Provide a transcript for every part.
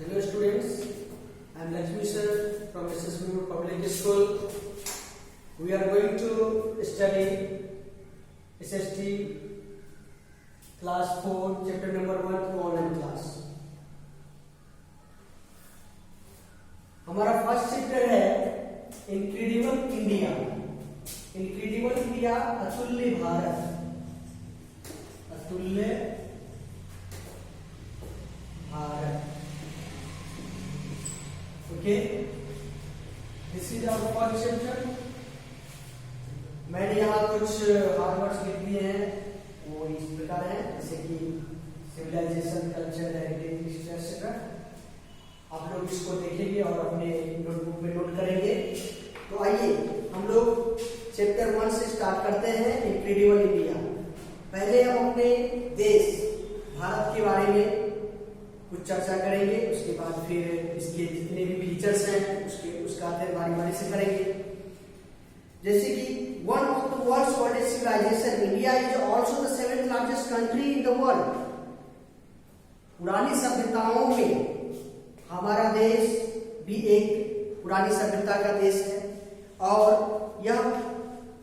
Hello students, I am Lakshmi sir from SS Moore Public School. We are going to study SST class 4 chapter number 1 through online class. हमारा first chapter है incredible India. Incredible India अतुल्य भारत. अतुल्य Bharat. Okay, this is our first chapter. मैंने यहाँ कुछ hard words लिख दिए हैं, वो इस प्रकार है जैसे कि civilisation, culture, heritage, history etcetera. आप लोग इसको देखेंगे और अपने नोटबुक में नोट करेंगे. तो आइए हम लोग चैप्टर 1 से स्टार्ट करते हैं, इनक्रेडिबल इंडिया. पहले हम अपने देश भारत के बारे में कुछ चर्चा करेंगे, उसके बाद फिर इसके जितने भी फीचर्स हैं उसका अध्ययन बारी बारी से करेंगे. जैसे कि one of the world's oldest civilisation, India is also the 7th largest country in the world. पुरानी सभ्यताओं में हमारा देश भी एक पुरानी सभ्यता का देश है और यह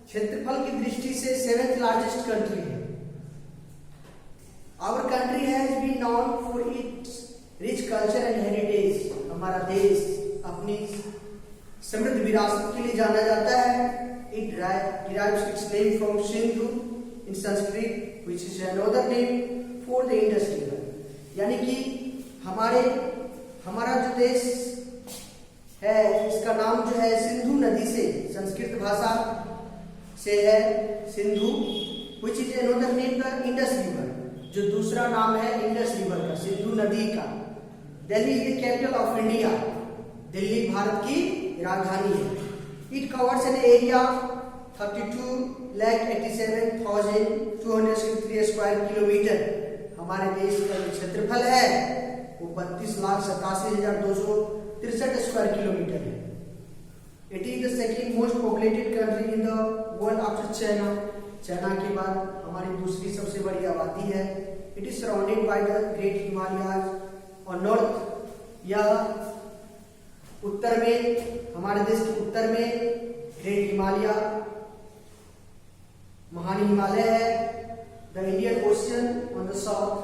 क्षेत्रफल की दृष्टि से 7th लार्जेस्ट कंट्री है. Our country has been known for its rich culture and heritage. हमारा देश अपनी समृद्ध विरासत के लिए जाना जाता है. It derives its name from Sindhu in Sanskrit, which is another name for the Indus River. यानी कि हमारा जो देश है इसका नाम जो है सिंधु नदी से, संस्कृत भाषा से है Sindhu, which is another name the Indus River, जो दूसरा नाम है इंडस रिवर का, सिंधु नदी का. Delhi is capital of India. Delhi Bharat की राजधानी है. It covers an area 32,87,263 square kilometre. हमारे देश का जो क्षेत्रफल है वो 32,87,263 स्क्वायर किलोमीटर है. It is the second most populated country in the world after China. China के बाद हमारी दूसरी सबसे बड़ी आबादी है. It is surrounded by the great Himalayas. और नॉर्थ या उत्तर में, हमारे देश के उत्तर में ग्रेट हिमालय, महान हिमालय है. The Indian Ocean on the south,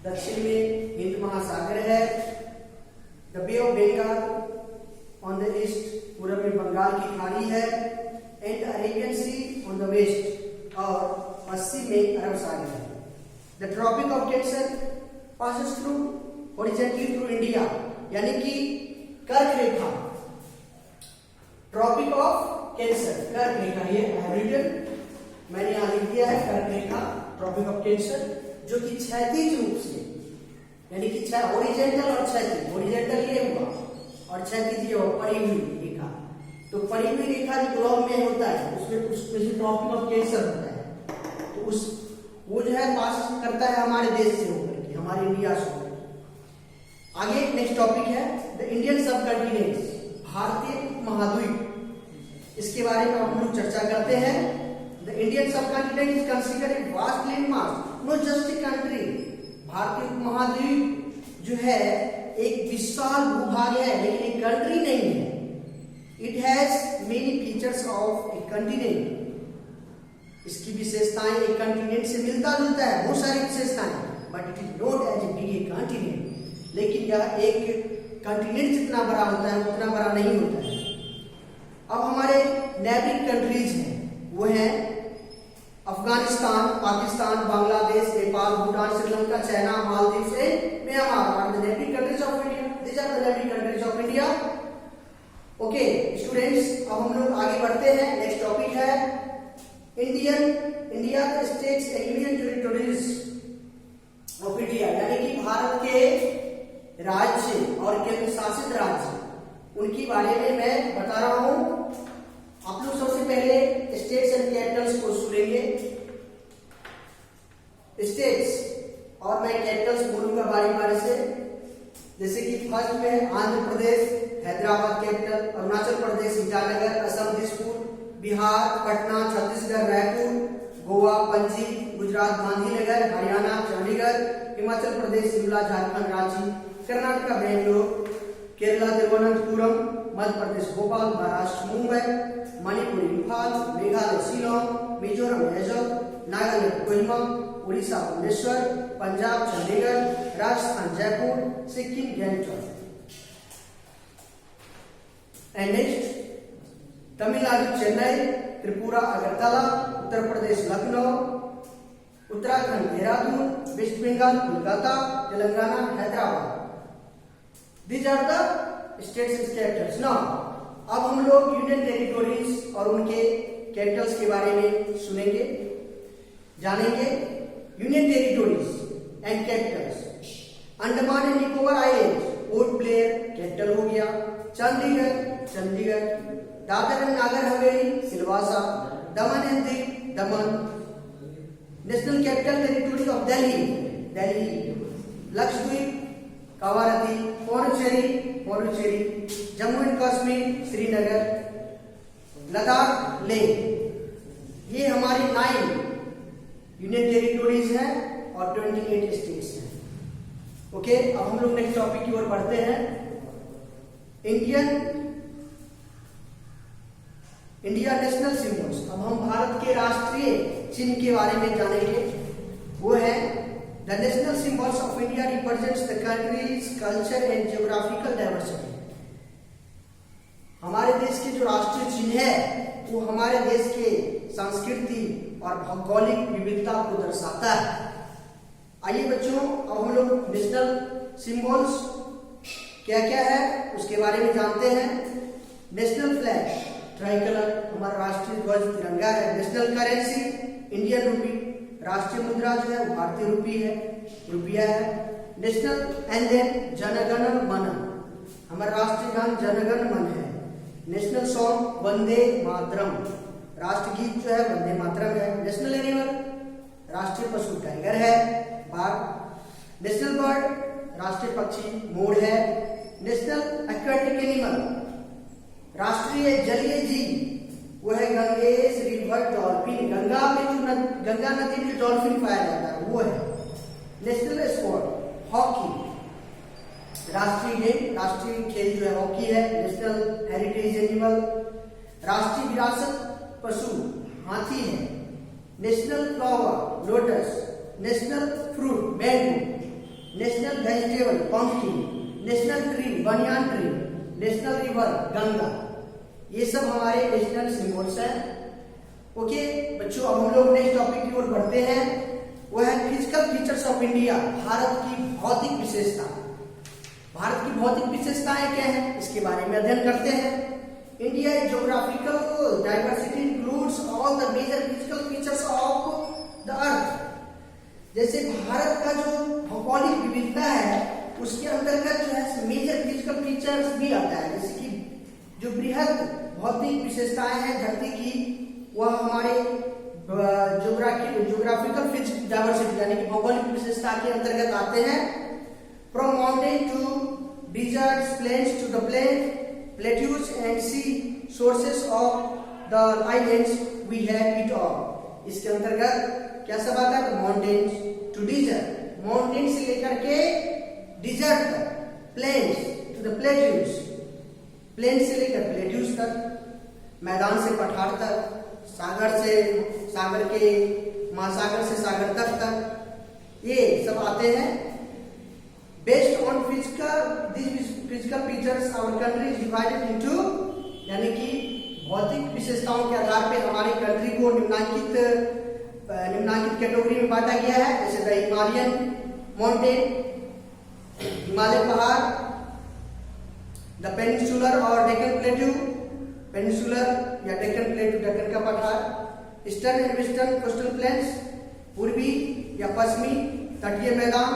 दक्षिण में हिंद महासागर है. The Bay of Bengal on the east, पूरब में बंगाल की खाड़ी है. And Arabian Sea on the west, और पश्चिम में अरब सागर है. The Tropic of Cancer passes through horizontally through India, यानी कि कर्क रेखा. ट्रॉपिक ऑफ कैंसर, कर्क रेखा, ये रिटन मैंने यहां लिख दिया है. कर्क रेखा, ट्रॉपिक ऑफ कैंसर, जो कि क्षैतिज रूप से, यानी कि हॉरिजॉन्टल और क्षैतिज. हॉरिजॉन्टल ये हुआ और क्षैतिज ये हुआ, पड़ी हुई रेखा. तो पड़ी हुई रेखा जो ग्लोब में होता है उसमें ट्रॉपिक ऑफ कैंसर होता है. तो वो जो है पास करता है हमारे देश से होकर के, हमारे इंडिया से. आगे नेक्स्ट टॉपिक है द इंडियन सब कॉन्टिनेंट, भारतीय उपमहाद्वीप. इसके बारे में हम लोग चर्चा करते हैं. द इंडियन सब continent is considered a vast landmass, not just a country. भारतीय उपमहाद्वीप जो है एक विशाल भूभाग है, लेकिन एक कंट्री नहीं है. It has many features of A continent. इसकी विशेषताएं एक कंटिनेंट से मिलता जुलता है, बहुत सारी विशेषताएं. But it is not as a big a continent. लेकिन यह एक कंटिनेंट जितना बड़ा होता है उतना बड़ा नहीं होता है. अब हमारे नेबरिंग कंट्रीज हैं, वो हैं Afghanistan, Pakistan, Bangladesh, Nepal, Bhutan, Sri Lanka, China, Maldives and Myanmar are the neighbouring countries of India. These are the neighbouring countries of India. Okay students, अब हम लोग आगे बढ़ते हैं. नेक्स्ट टॉपिक है India states and union territories of India, यानी कि भारत के राज्य और केंद्र शासित राज्य, उनके बारे में मैं बता रहा हूं. आप लोग सबसे पहले स्टेट्स एंड कैपिटल्स को सुनेंगे. स्टेट्स और मैं कैपिटल्स बोलूंगा बारी बारी से. जैसे कि फर्स्ट में Andhra Pradesh, Hyderabad capital. Arunachal Pradesh Itanagar, Assam Dispur, Bihar Patna, Chhattisgarh Raipur, Goa Panaji, Gujarat Gandhinagar, Haryana Chandigarh, Himachal Pradesh Shimla, Jharkhand Ranchi, Karnataka Bangalore, Kerala Thiruvananthapuram, Madhya Pradesh Bhopal, Maharashtra Mumbai, Manipur Imphal, Meghalaya Shillong, Mizoram Aizawl, Nagaland Kohima, Orissa Bhubaneswar, Punjab Chandigarh, Rajasthan Jaipur, Sikkim Gangtok. And next Tamil Nadu Chennai, Tripura Agartala, Uttar Pradesh Lucknow, Uttarakhand Dehradun, West Bengal Kolkata, Telangana Hyderabad. These are the states and capitals. Now, अब हम लोग यूनियन टेरिटोरीज और उनके कैपिटल्स के बारे में सुनेंगे, जानेंगे। Union territories and Capitals. Andaman and Nicobar island, port Blair capital हो गया। Chandigarh, Dadar and Nagar Haveli, Silvassa. Daman and Diu, Daman. National Capital Territory of Delhi. Lakshadweep, Kavaratti. Pondicherry. Jammu and Kashmir, Srinagar. Ladakh, Leh. ये हमारी 9 यूनियन टेरिटोरीज हैं और 28 स्टेट्स हैं। ओके, अब हम लोग नेक्स्ट टॉपिक की ओर बढ़ते हैं। India national symbols. अब हम भारत के राष्ट्रीय चिन्ह के बारे में जानेंगे। वो है the national symbols of India represents the countries culture and geographical diversity. हमारे देश के जो राष्ट्रीय चिन्ह है वो हमारे देश के संस्कृति और भौगोलिक विविधता को दर्शाता है। आइए बच्चों, अब हम लोग नेशनल सिंबल्स क्या क्या है उसके बारे में जानते हैं। नेशनल फ्लैग ट्राइकलर, हमारा राष्ट्रीय ध्वज तिरंगा है। नेशनल करेंसी इंडियन रूपी, राष्ट्रीय मुद्रा जो है वो भारतीय रुपया है। नेशनल एंथम जनगण मन, हमारा राष्ट्रीय गान जनगण मन है। नेशनल सॉन्ग वंदे मातरम, राष्ट्रगीत जो है वंदे मातरम है। नेशनल एनिमल, राष्ट्रीय पशु टाइगर है, बाघ। नेशनल बर्ड, राष्ट्रीय पक्षी मोर है। नेशनल एक्वेटिक एनिमल, राष्ट्रीय जलीय जीव वो है गंगेश रिवर डॉल्फिन। गंगा नदी में डॉल्फिन पाया जाता है, वो है। नेशनल स्पोर्ट हॉकी, राष्ट्रीय गेम, राष्ट्रीय खेल जो है हॉकी है। नेशनल हेरिटेज एनिमल, राष्ट्रीय विरासत पशु हाथी है। National flower lotus. National fruit mango. National vegetable pumpkin. National tree banyan tree. National river Ganga. ये सब हमारे नेशनल सिंबल्स हैं। ओके बच्चों, अब हम लोग नेक्स्ट टॉपिक की ओर बढ़ते हैं। वो है physical features of India, Bharat की भौतिक विशेषता। भारत की भौतिक विशेषताएं क्या हैं इसके बारे में अध्ययन करते हैं। India geographical diversity includes all the major physical features of the earth. जैसे भारत का जो भौगोलिक विविधता है उसके अंतर्गत जो है मेजर फिजिकल फीचर्स भी आता है। जैसे कि जो बृहद भौतिक विशेषताएं हैं धरती की, वह हमारे ज्योग्राफिकल डाइवर्सिटी यानी कि भौगोलिक विशेषता के अंतर्गत आते हैं। From mountain to deserts, plains to the plateaus and sea sources of the islands we have it all. इसके अंतर्गत क्या सब आता है? माउंटेन्स टू डिजर्ट, माउंटेन से लेकर के डिजर्ट तक, plains to the plateaus, plain से लेकर प्लेट्यूज तक, मैदान से पठार तक, सागर के महासागर से सागर तक ये सब आते हैं। Based on physical features our country is divided into, यानी कि भौतिक विशेषताओं के आधार पे हमारी कंट्री को निम्नांकित कैटेगरी में बांटा गया है। जैसे द हिमालयन माउंटेन, हिमालय पहाड़, द पेनिनसुलर और डेक्कन प्लेट्यू, पेनिनसुलर या डेक्कन प्लेट्यू, डेक्कन का पठार, eastern and western coastal planes, पूर्वी या पश्चिमी तटीय मैदान,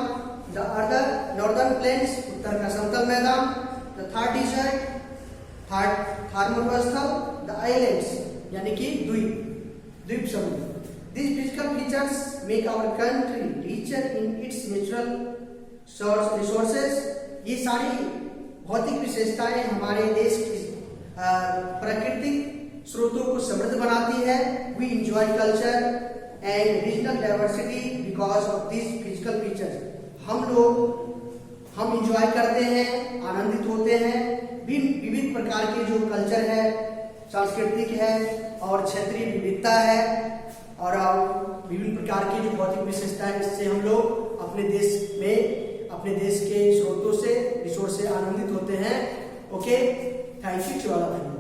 द अदर नॉर्दर्न प्लेन्स, उत्तर का समतल मैदान, द थर्ड डिजर्ट, थार मरुस्थल, द आइलैंड्स यानी कि द्वीप समूह। These physical features make our country richer in its natural resources। ये सारी भौतिक विशेषताएं हमारे देश की प्राकृतिक स्रोतों को समृद्ध बनाती है। We enjoy culture and regional diversity because of these physical features। हम इंजॉय करते जो कल्चर है, सांस्कृतिक है और क्षेत्रीय विविधता है और विभिन्न प्रकार की जो भौतिक विशेषता है, इससे हम लोग अपने देश के स्रोतों से, रिसोर्स से आनंदित होते हैं। Okay, thank you to all of you.